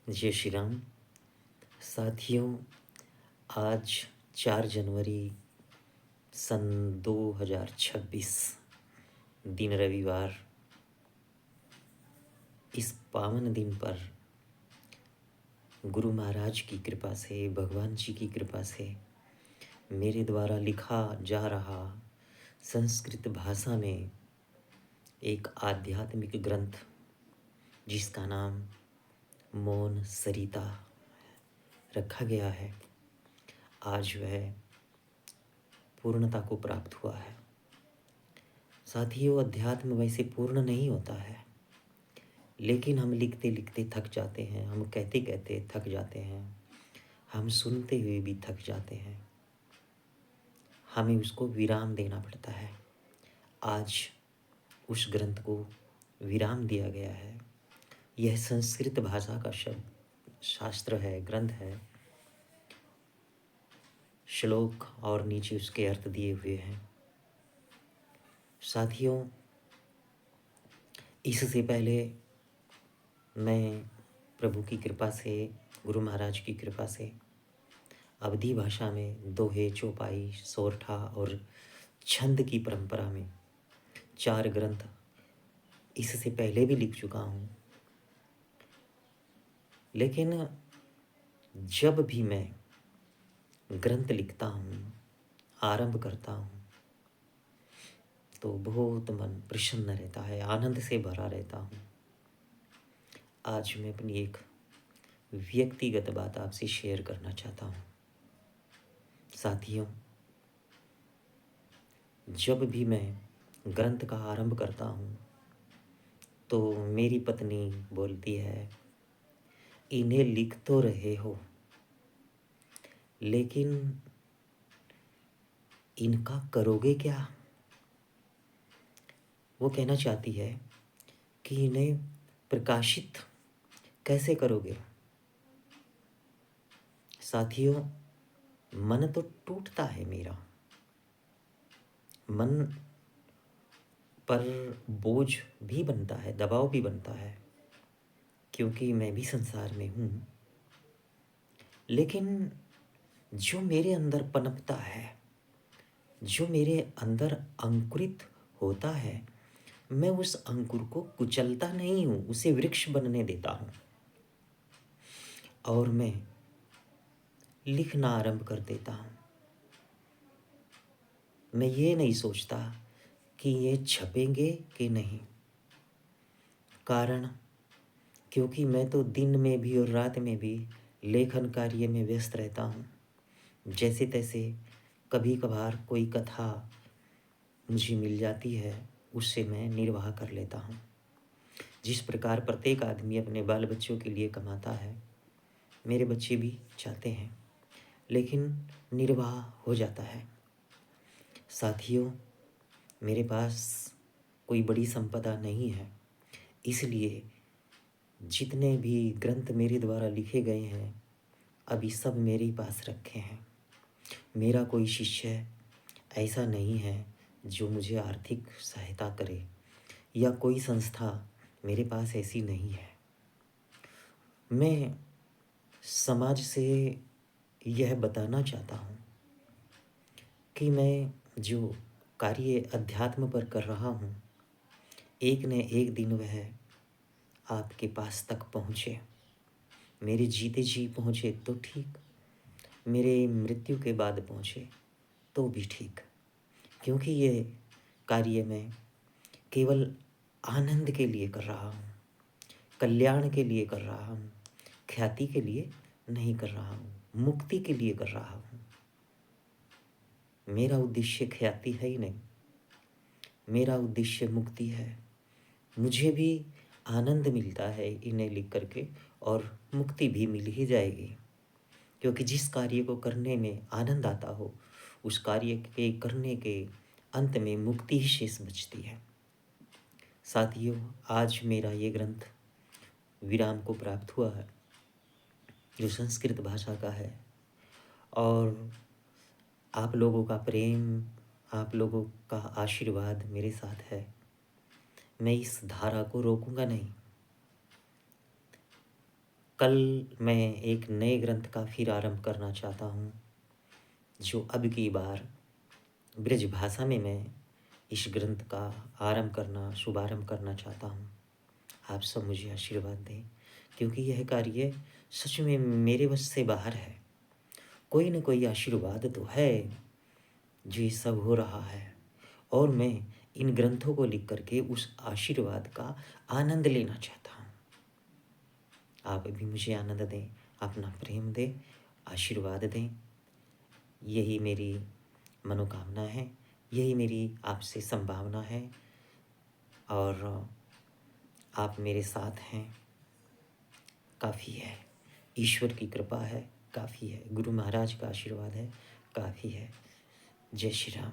जय श्री राम। साथियों, आज 4 जनवरी सन 2026 दिन रविवार। इस पावन दिन पर गुरु महाराज की कृपा से, भगवान जी की कृपा से मेरे द्वारा लिखा जा रहा संस्कृत भाषा में एक आध्यात्मिक ग्रंथ, जिसका नाम मौन सरिता रखा गया है, आज वह पूर्णता को प्राप्त हुआ है। साथियों, अध्यात्म वैसे पूर्ण नहीं होता है, लेकिन हम लिखते लिखते थक जाते हैं, हम कहते कहते थक जाते हैं, हम सुनते हुए भी थक जाते हैं। हमें उसको विराम देना पड़ता है। आज उस ग्रंथ को विराम दिया गया है। यह संस्कृत भाषा का शब्द शास्त्र है, ग्रंथ है। श्लोक और नीचे उसके अर्थ दिए हुए हैं। साथियों, इससे पहले मैं प्रभु की कृपा से, गुरु महाराज की कृपा से अवधी भाषा में दोहे, चौपाई, सोरठा और छंद की परंपरा में 4 ग्रंथ इससे पहले भी लिख चुका हूँ। लेकिन जब भी मैं ग्रंथ लिखता हूँ, आरंभ करता हूँ, तो बहुत मन प्रसन्न रहता है, आनंद से भरा रहता हूँ। आज मैं अपनी एक व्यक्तिगत बात आपसे शेयर करना चाहता हूँ। साथियों, जब भी मैं ग्रंथ का आरंभ करता हूँ तो मेरी पत्नी बोलती है, इन्हें लिख तो रहे हो, लेकिन इनका करोगे क्या? वो कहना चाहती है कि इन्हें प्रकाशित कैसे करोगे? साथियों, मन तो टूटता है मेरा, मन पर बोझ भी बनता है, दबाव भी बनता है, क्योंकि मैं भी संसार में हूँ। लेकिन जो मेरे अंदर पनपता है, जो मेरे अंदर अंकुरित होता है, मैं उस अंकुर को कुचलता नहीं हूँ, उसे वृक्ष बनने देता हूँ और मैं लिखना आरंभ कर देता हूँ। मैं ये नहीं सोचता कि ये छपेंगे कि नहीं, कारण क्योंकि मैं तो दिन में भी और रात में भी लेखन कार्य में व्यस्त रहता हूँ। जैसे तैसे कभी कभार कोई कथा मुझे मिल जाती है, उससे मैं निर्वाह कर लेता हूँ। जिस प्रकार प्रत्येक आदमी अपने बाल बच्चों के लिए कमाता है, मेरे बच्चे भी चाहते हैं, लेकिन निर्वाह हो जाता है। साथियों, मेरे पास कोई बड़ी संपदा नहीं है, इसलिए जितने भी ग्रंथ मेरे द्वारा लिखे गए हैं, अभी सब मेरे ही पास रखे हैं। मेरा कोई शिष्य ऐसा नहीं है जो मुझे आर्थिक सहायता करे, या कोई संस्था मेरे पास ऐसी नहीं है। मैं समाज से यह बताना चाहता हूँ कि मैं जो कार्य अध्यात्म पर कर रहा हूँ, एक न एक दिन वह आपके पास तक पहुँचे। मेरे जीते जी पहुँचे तो ठीक, मेरे मृत्यु के बाद पहुँचे तो भी ठीक, क्योंकि ये कार्य मैं केवल आनंद के लिए कर रहा हूँ, कल्याण के लिए कर रहा हूँ, ख्याति के लिए नहीं कर रहा हूँ, मुक्ति के लिए कर रहा हूँ। मेरा उद्देश्य ख्याति है ही नहीं, मेरा उद्देश्य मुक्ति है। मुझे भी आनंद मिलता है इन्हें लिख करके, और मुक्ति भी मिल ही जाएगी, क्योंकि जिस कार्य को करने में आनंद आता हो, उस कार्य के करने के अंत में मुक्ति ही शेष बचती है। साथियों, आज मेरा ये ग्रंथ विराम को प्राप्त हुआ है, जो संस्कृत भाषा का है, और आप लोगों का प्रेम, आप लोगों का आशीर्वाद मेरे साथ है। मैं इस धारा को रोकूंगा नहीं। कल मैं एक नए ग्रंथ का फिर आरंभ करना चाहता हूँ, जो अब की बार ब्रज भाषा में मैं इस ग्रंथ का शुभारंभ करना चाहता हूँ। आप सब मुझे आशीर्वाद दें, क्योंकि यह कार्य सच में मेरे बस से बाहर है। कोई न कोई आशीर्वाद तो है जो ये सब हो रहा है, और मैं इन ग्रंथों को लिख करके उस आशीर्वाद का आनंद लेना चाहता हूँ। आप भी मुझे आनंद दें, अपना प्रेम दें, आशीर्वाद दें। यही मेरी मनोकामना है, यही मेरी आपसे संभावना है। और आप मेरे साथ हैं, काफ़ी है। ईश्वर की कृपा है, काफ़ी है। गुरु महाराज का आशीर्वाद है, काफ़ी है। जय श्री राम।